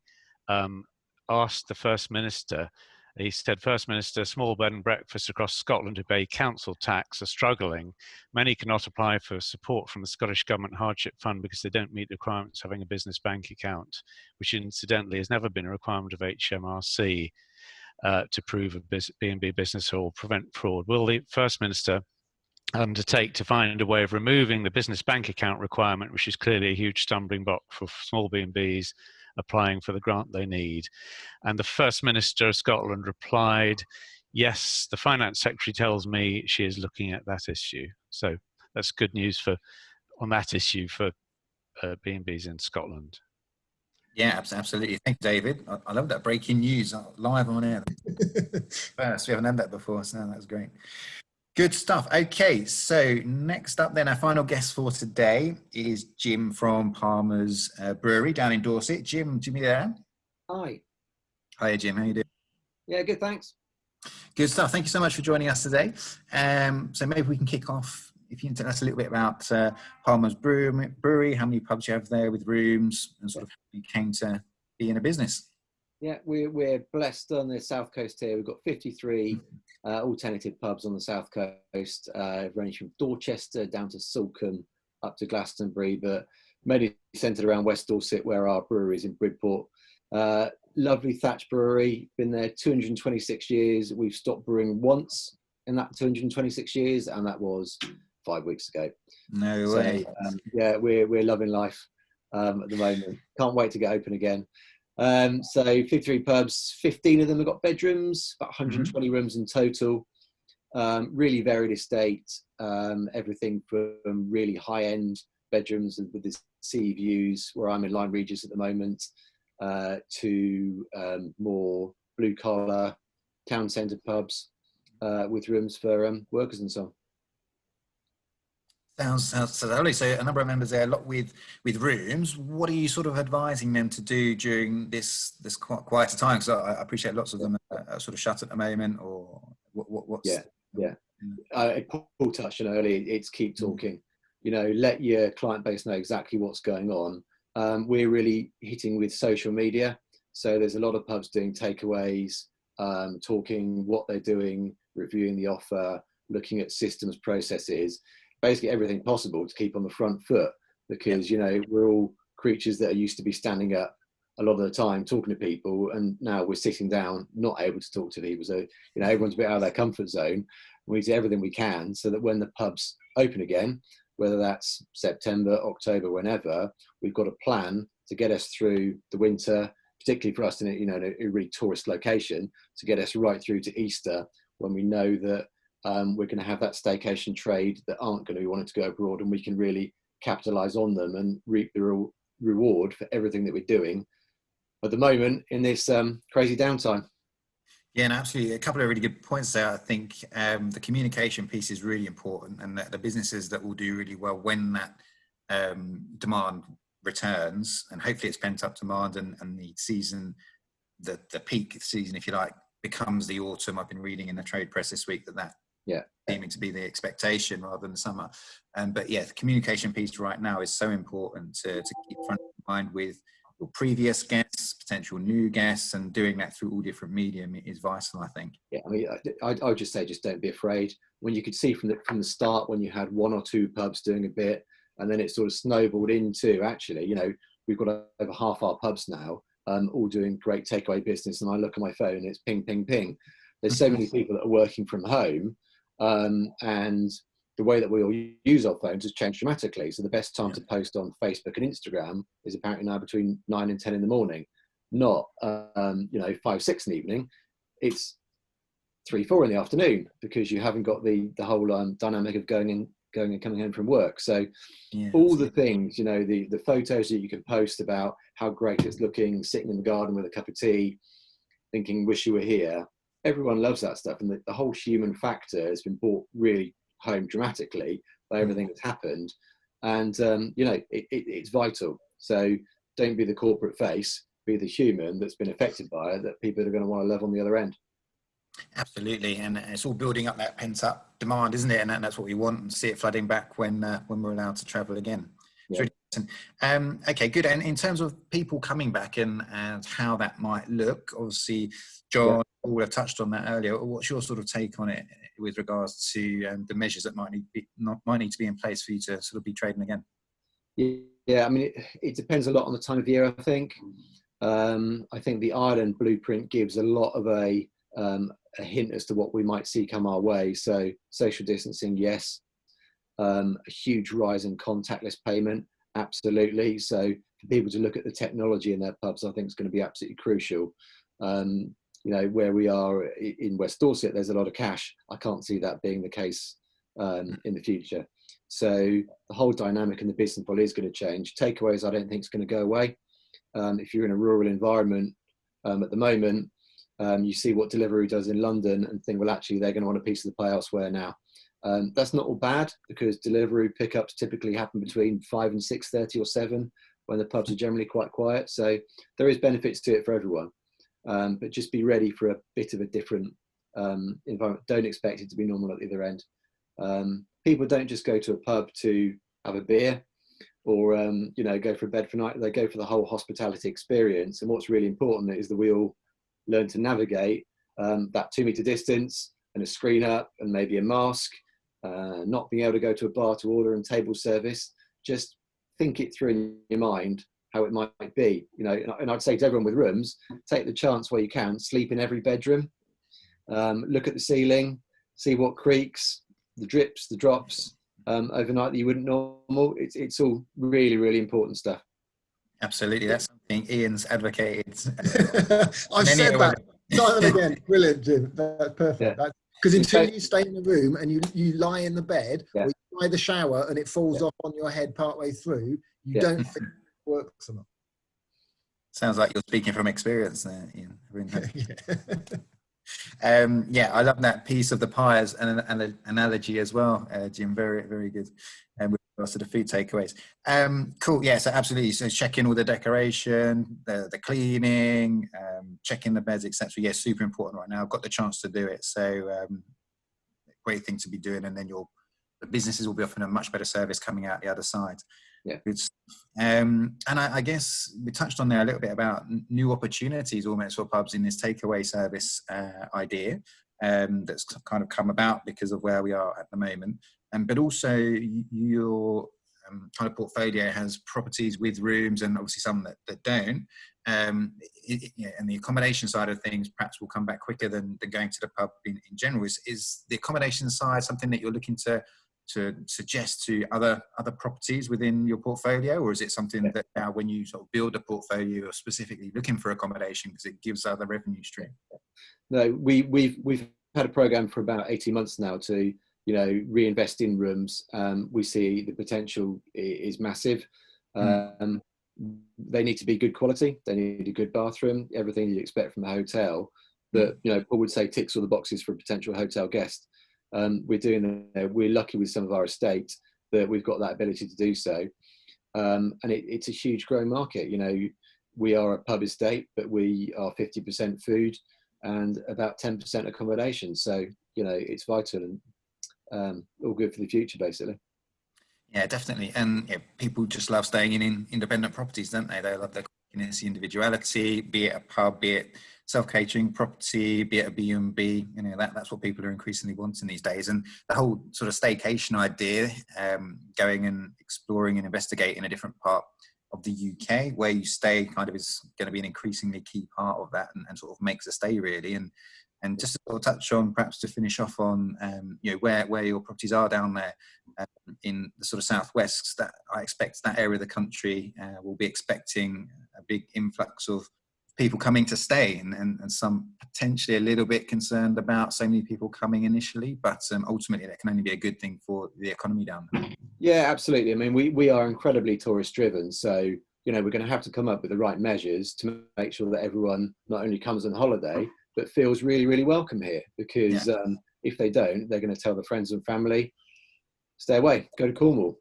asked the First Minister. He said, First Minister, small bed and breakfasts across Scotland who pay council tax are struggling. Many cannot apply for support from the Scottish Government Hardship Fund because they don't meet the requirements of having a business bank account, which incidentally has never been a requirement of HMRC to prove a B&B business or prevent fraud. Will the First Minister undertake to find a way of removing the business bank account requirement, which is clearly a huge stumbling block for small B&Bs applying for the grant they need? And the First Minister of Scotland replied, yes, the Finance Secretary tells me she is looking at that issue. So that's good news on that issue for B&Bs in Scotland. Yeah, absolutely. Thank you, David. I love that breaking news live on air. First, we haven't had that before, so that was great. Good stuff. Okay, so next up then, our final guest for today is Jim from Palmer's Brewery down in Dorset. Jim, you there? Hi. Hiya, Jim. How you doing? Yeah, good, thanks. Good stuff. Thank you so much for joining us today. So maybe we can kick off, if you can tell us a little bit about Palmer's Brewery, how many pubs you have there with rooms, and sort of how you came to be in a business. Yeah, we're blessed on the south coast here. We've got 53 alternative pubs on the south coast, ranging from Dorchester down to Salcombe up to Glastonbury, but mainly centred around West Dorset, where our brewery is in Bridport. Lovely thatch brewery, been there 226 years. We've stopped brewing once in that 226 years, and that was 5 weeks ago. No way. Yeah, we're loving life at the moment. Can't wait to get open again. So 53 pubs, 15 of them have got bedrooms, about 120 rooms in total. Really varied estate, everything from really high-end bedrooms with the sea views, where I'm in Lyme Regis at the moment, to more blue-collar town centre pubs with rooms for workers and so on. Sounds lovely. So a number of members there, a lot with rooms. What are you sort of advising them to do during this quieter time? Because I appreciate lots of them are sort of shut at the moment, or what's... Yeah. Paul touched on earlier, it's keep talking. you know, let your client base know exactly what's going on. We're really hitting with social media. So there's a lot of pubs doing takeaways, talking what they're doing, reviewing the offer, looking at systems, processes, basically everything possible to keep on the front foot, because, you know, we're all creatures that are used to be standing up a lot of the time talking to people, and now we're sitting down not able to talk to people. So, you know, everyone's a bit out of their comfort zone. We do everything we can so that when the pubs open again, whether that's September, October, whenever, we've got a plan to get us through the winter, particularly for us in a really tourist location, to get us right through to Easter, when we know that we're going to have that staycation trade that aren't going to be wanting to go abroad, and we can really capitalize on them and reap the reward for everything that we're doing at the moment in this crazy downtime. Yeah, and absolutely. A couple of really good points there. I think the communication piece is really important, and the businesses that will do really well when that demand returns, and hopefully it's pent up demand, and the season, the peak season, if you like, becomes the autumn. I've been reading in the trade press this week that seeming to be the expectation rather than the summer. But yeah, the communication piece right now is so important to keep front of mind with your previous guests, potential new guests, and doing that through all different medium is vital, I think. Yeah, I mean, I would just say, just don't be afraid. When you could see from the start, when you had one or two pubs doing a bit, and then it sort of snowballed into, actually, you know, we've got over half our pubs now, all doing great takeaway business. And I look at my phone, it's ping, ping, ping. There's so many people that are working from home, and the way that we all use our phones has changed dramatically. So the best time to post on Facebook and Instagram is apparently now between 9 and 10 in the morning, not 5, 6 in the evening. It's 3, 4 in the afternoon, because you haven't got the whole dynamic of going and coming home from work. So all the things, you know, the photos that you can post about how great it's looking, sitting in the garden with a cup of tea, thinking, wish you were here. Everyone loves that stuff. And the whole human factor has been brought really home dramatically by everything that's happened. And, it's vital. So don't be the corporate face, be the human that's been affected by it, that people are going to want to love on the other end. Absolutely, and it's all building up that pent-up demand, isn't it? And that's what we want, and see it flooding back when we're allowed to travel again. Yeah. Okay, good. And in terms of people coming back and how that might look, obviously, John, we have touched on that earlier. What's your sort of take on it with regards to the measures that might need to be in place for you to sort of be trading again? Yeah, I mean, it depends a lot on the time of year, I think. I think the Ireland blueprint gives a lot of a hint as to what we might see come our way. So social distancing, yes. A huge rise in contactless payment, absolutely. So for people to look at the technology in their pubs, I think is going to be absolutely crucial. Where we are in West Dorset, there's a lot of cash. I can't see that being the case in the future. So the whole dynamic in the business model is going to change. Takeaways, I don't think is going to go away. If you're in a rural environment at the moment, you see what Deliveroo does in London and think, well, actually, they're going to want a piece of the pie elsewhere now. That's not all bad, because Deliveroo pickups typically happen between 5 and 6:30 or 7, when the pubs are generally quite quiet. So there is benefits to it for everyone. But just be ready for a bit of a different environment. Don't expect it to be normal at the other end. People don't just go to a pub to have a beer or go for a bed for a night. They go for the whole hospitality experience. And what's really important is that we all learn to navigate that 2 meter distance and a screen up and maybe a mask, not being able to go to a bar to order and table service. Just think it through in your mind how it might be, and I'd say to everyone with rooms, take the chance where you can, sleep in every bedroom, look at the ceiling, see what creaks, the drips, the drops overnight that you wouldn't normal. It's all really, really important stuff. Absolutely, that's something Ian's advocated. I've said that time and again. Brilliant, Jim. That's perfect. Because until you stay in the room and you lie in the bed, or you lie the shower and it falls off on your head partway through, you don't think it works or not. Sounds like you're speaking from experience there, Ian. I love that piece of the pie as an analogy as well, Jim. Very, very good. And with regards to the food takeaways. Cool. Yeah, so absolutely. So checking all the decoration, the cleaning, checking the beds, etc. Yeah, super important right now. I've got the chance to do it. So great thing to be doing. And then you're but businesses will be offering a much better service coming out the other side. Yeah. Good stuff. And I guess we touched on there a little bit about new opportunities almost for pubs in this takeaway service idea that's kind of come about because of where we are at the moment. But also your kind of portfolio has properties with rooms and obviously some that don't. And the accommodation side of things perhaps will come back quicker than going to the pub in general. Is the accommodation side something that you're looking to suggest to other properties within your portfolio, or is it something that now when you sort of build a portfolio you're specifically looking for accommodation because it gives other revenue stream? No, we've had a program for about 18 months now to reinvest in rooms. We see the potential is massive. They need to be good quality. They need a good bathroom, everything you'd expect from a hotel. That Paul would say ticks all the boxes for a potential hotel guest. We're doing that. We're lucky with some of our estate that we've got that ability to do so, and it's a huge growing market. We are a pub estate, but we are 50% food and about 10% accommodation. So it's vital and all good for the future, basically. Yeah, definitely. And people just love staying in independent properties, don't they? They love their individuality, be it a pub, be it self-catering property, be it a B&B. That's what people are increasingly wanting these days. And the whole sort of staycation idea, going and exploring and investigating a different part of the UK where you stay kind of is going to be an increasingly key part of that and sort of makes a stay really. And just to sort of touch on, perhaps to finish off on, where your properties are down there in the sort of southwest, that I expect that area of the country will be expecting a big influx of people coming to stay, and some potentially a little bit concerned about so many people coming initially, but ultimately that can only be a good thing for the economy down there. Yeah, absolutely. I mean, we are incredibly tourist driven, so we're going to have to come up with the right measures to make sure that everyone not only comes on holiday but feels really, really welcome here, because if they don't, they're going to tell their friends and family, stay away, go to Cornwall,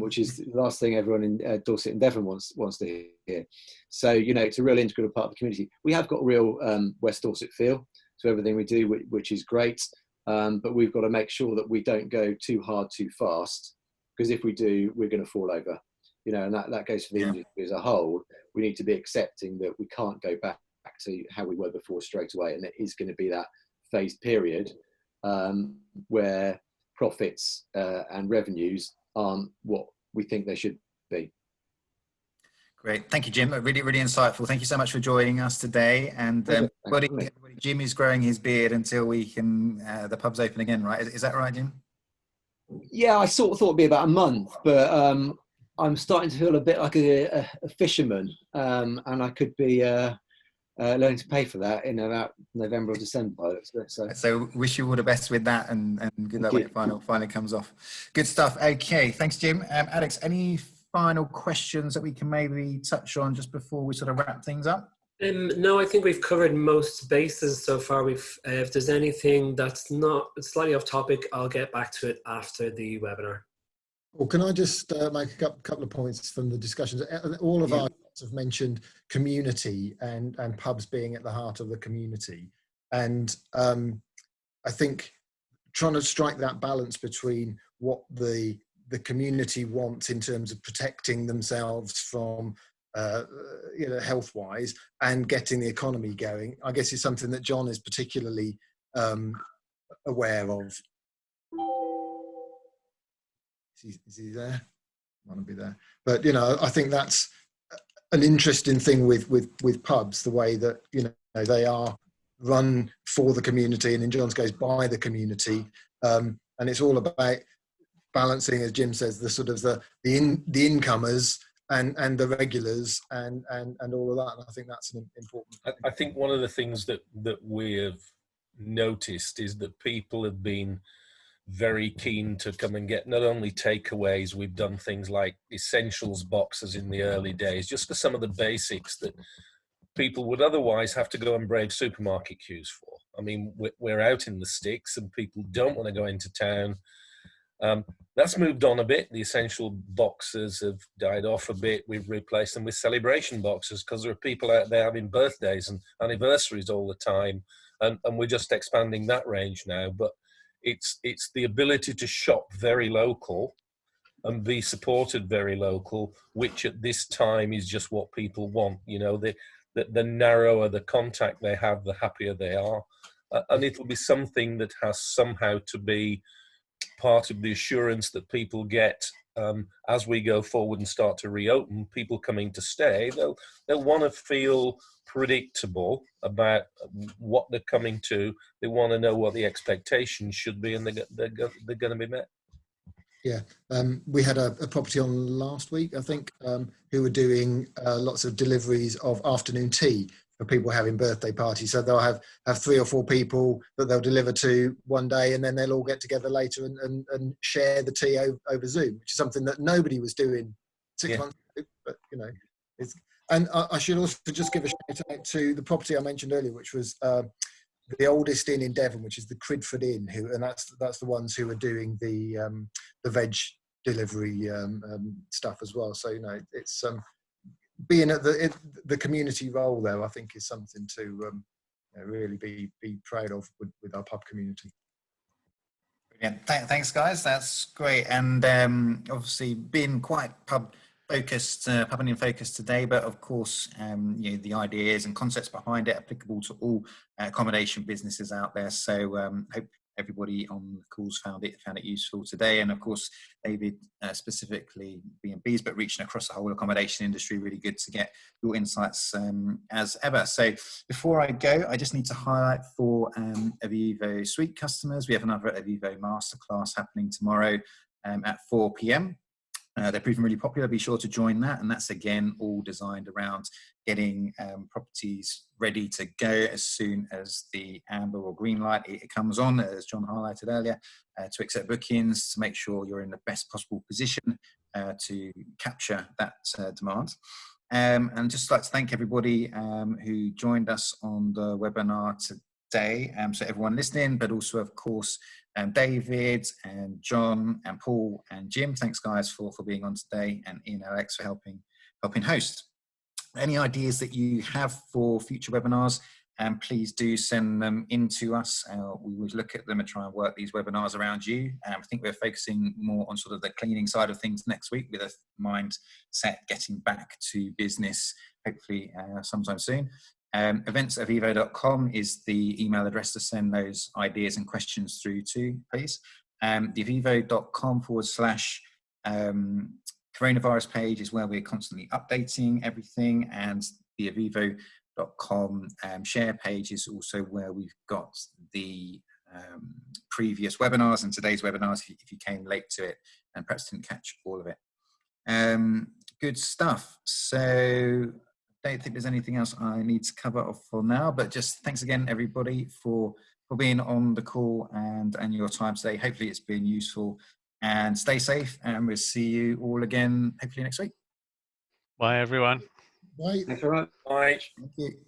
which is the last thing everyone in Dorset and Devon wants to hear. So, it's a real integral part of the community. We have got a real West Dorset feel to everything we do, which is great, but we've got to make sure that we don't go too hard, too fast, because if we do, we're going to fall over. And that goes for the industry as a whole. We need to be accepting that we can't go back to how we were before straight away, and it is going to be that phased period where profits and revenues aren't what we think they should be. Great, thank you, Jim. Really, really insightful. Thank you so much for joining us today. And Jim is growing his beard until we can the pub's open again, right? Is that right, Jim? Yeah, I sort of thought it'd be about a month, but I'm starting to feel a bit like a fisherman, and I could be learning to pay for that in about November or December. So wish you all the best with that, and good luck when it finally comes off. Good stuff. Okay, thanks, Jim. Alex, any final questions that we can maybe touch on just before we sort of wrap things up? No, I think we've covered most bases so far. If there's anything that's not slightly off topic, I'll get back to it after the webinar. Well, can I just make a couple of points from the discussions? All of our guests have mentioned community and pubs being at the heart of the community. And I think trying to strike that balance between what the community wants in terms of protecting themselves from, health-wise, and getting the economy going, I guess is something that John is particularly aware of. Is he there? Want to be there, but I think that's an interesting thing with pubs, the way that they are run for the community, and in John's case by the community, and it's all about balancing, as Jim says, the sort of the incomers and the regulars and all of that. And I think that's an important thing. I think one of the things that we have noticed is that people have been very keen to come and get not only takeaways. We've done things like essentials boxes in the early days, just for some of the basics that people would otherwise have to go and brave supermarket queues for. I mean, we're out in the sticks and people don't want to go into town. That's moved on a bit. The essential boxes have died off a bit. We've replaced them with celebration boxes because there are people out there having birthdays and anniversaries all the time, and we're just expanding that range now. But It's the ability to shop very local and be supported very local, which at this time is just what people want. You know, the narrower the contact they have, the happier they are. And it'll be something that has somehow to be part of the assurance that people get as we go forward and start to reopen. People coming to stay, they'll want to feel predictable about what they're coming to. They want to know what the expectations should be, and they're going to be met. Yeah, we had a property on last week, I think, who were doing lots of deliveries of afternoon tea for people having birthday parties. So they'll have 3 or 4 people that they'll deliver to one day, and then they'll all get together later and share the tea over Zoom, which is something that nobody was doing 6 months ago. But you know, and I should also just give a shout out to the property I mentioned earlier, which was the oldest inn in Devon, which is the Cridford Inn, and that's the ones who are doing the veg delivery stuff as well. So you know, it's being at the community role there, I think, is something to you know, really be proud of with our pub community. Yeah, thanks guys, that's great. And obviously being quite pub and in focus today, but of course you know, the ideas and concepts behind it applicable to all accommodation businesses out there. So hope everybody on the calls found it useful today. And of course, David, specifically B&Bs, but reaching across the whole accommodation industry, really good to get your insights as ever. So before I go, I just need to highlight for eviivo Suite customers, we have another eviivo Masterclass happening tomorrow at 4 p.m. They're proving really popular. Be sure to join that. And that's, again, all designed around getting properties ready to go as soon as the amber or green light it comes on, as John highlighted earlier, to accept bookings, to make sure you're in the best possible position to capture that demand. And just like to thank everybody who joined us on the webinar today. So everyone listening, but also, of course, David and John and Paul and Jim, thanks guys for being on today, and Ian, Alex for helping host. Any ideas that you have for future webinars, please do send them in to us. We will look at them and try and work these webinars around you. I think we're focusing more on sort of the cleaning side of things next week, with a mindset getting back to business, hopefully sometime soon. Events@eviivo.com is the email address to send those ideas and questions through to, please. The eviivo.com/coronavirus page is where we're constantly updating everything, and the eviivo.com share page is also where we've got the previous webinars and today's webinars if you came late to it and perhaps didn't catch all of it. Good stuff. So I don't think there's anything else I need to cover off for now, but just thanks again, everybody, for being on the call and your time today. Hopefully it's been useful, and stay safe, and we'll see you all again hopefully next week. Bye, everyone. Bye. Thanks very much. Bye. Thank you.